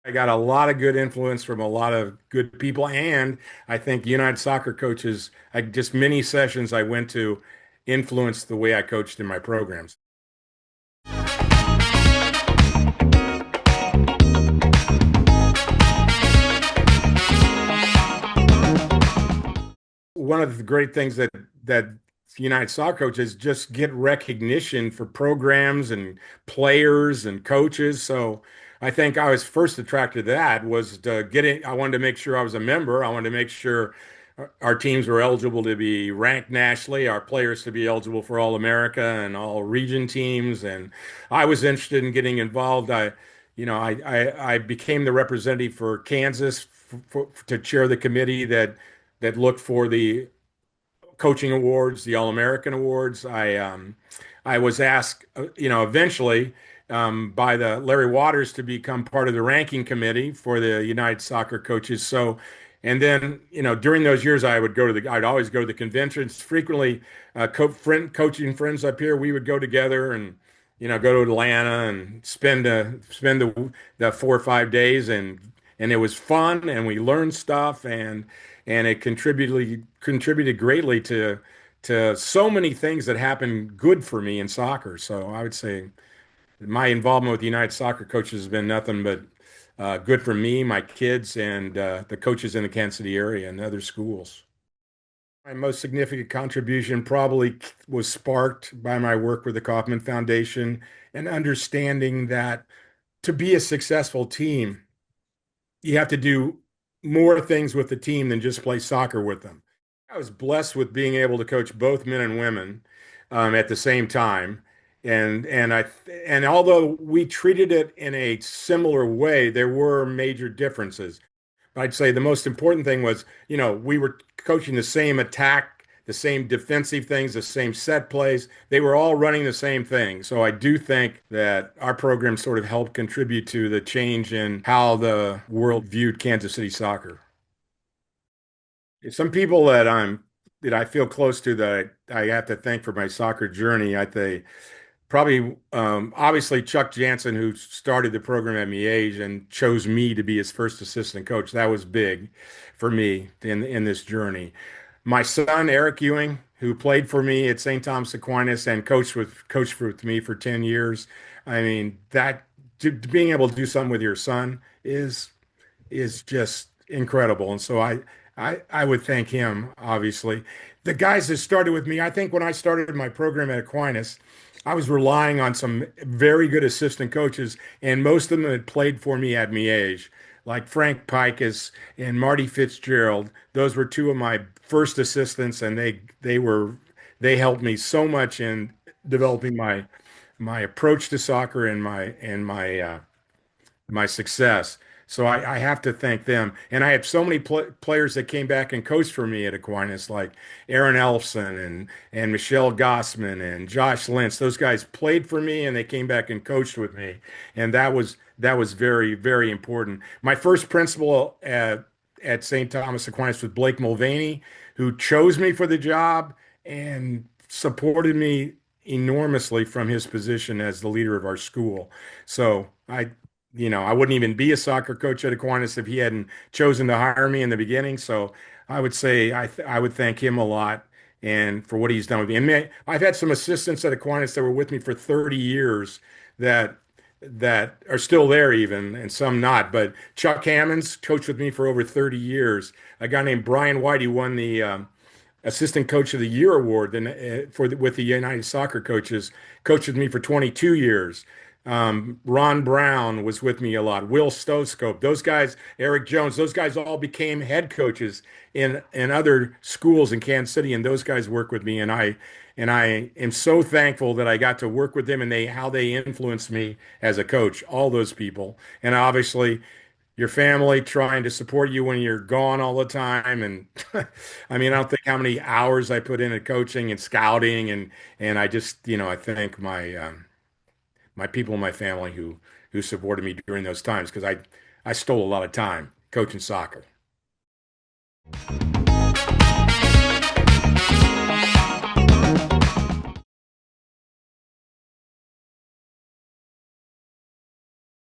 I got a lot of good influence from a lot of good people, and I think United Soccer coaches, just many sessions I went to, influenced the way I coached in my programs. One of the great things that United Soccer coaches just get recognition for programs and players and coaches. So I think I was first attracted to that was to getting. I wanted to make sure I was a member. I wanted to make sure our teams were eligible to be ranked nationally, our players to be eligible for All America and all region teams. And I was interested in getting involved. I became the representative for Kansas to chair the committee that looked for the coaching awards, the All-American awards. I was asked, eventually by the Larry Waters to become part of the ranking committee for the United Soccer coaches. So, and then, during those years, I'd always go to the conventions. Frequently, coaching friends up here, we would go together and, go to Atlanta and spend the 4 or 5 days, and it was fun, and we learned stuff, and it contributed greatly to so many things that happened good for me in soccer. So I would say my involvement with the United Soccer coaches has been nothing but good for me, my kids, and the coaches in the Kansas City area and other schools. My most significant contribution probably was sparked by my work with the Kauffman Foundation and understanding that to be a successful team, you have to do more things with the team than just play soccer with them. I was blessed with being able to coach both men and women at the same time. And although we treated it in a similar way, there were major differences. I'd say the most important thing was, we were coaching the same attack, the same defensive things, the same set plays. They were all running the same thing. So I do think that our program sort of helped contribute to the change in how the world viewed Kansas City soccer. Some people that I feel close to that I have to thank for my soccer journey, I think probably obviously Chuck Jansen, who started the program at Miege and chose me to be his first assistant coach. That was big for me in this journey. My son Eric Ewing, who played for me at St. Thomas Aquinas and coached with me for 10 years. I mean, being able to do something with your son is just incredible. And so I would thank him, obviously. The guys that started with me, I think when I started my program at Aquinas, I was relying on some very good assistant coaches, and most of them had played for me at Miege, like Frank Pikus and Marty Fitzgerald. Those were two of my first assistants, and they helped me so much in developing my approach to soccer and my success. So I have to thank them. And I have so many players that came back and coached for me at Aquinas, like Aaron Elfson and Michelle Gossman and Josh Lentz. Those guys played for me and they came back and coached with me. And that was very, very important. My first principal at St. Thomas Aquinas was Blake Mulvaney, who chose me for the job and supported me enormously from his position as the leader of our school. So I wouldn't even be a soccer coach at Aquinas if he hadn't chosen to hire me in the beginning. So I would say I would thank him a lot and for what he's done with me. And I've had some assistants at Aquinas that were with me for 30 years that that are still there even, and some not. But Chuck Hammonds coached with me for over 30 years. A guy named Brian White, who won the Assistant Coach of the Year award with the United Soccer coaches, coached with me for 22 years. Ron Brown was with me a lot. Will Stoscope, those guys, Eric Jones, those guys all became head coaches in other schools in Kansas City, and those guys work with me, and I am so thankful that I got to work with them and how they influenced me as a coach. All those people, and obviously your family trying to support you when you're gone all the time. And I mean, I don't think how many hours I put into coaching and scouting, and I just, I thank my people in my family who supported me during those times because I stole a lot of time coaching soccer.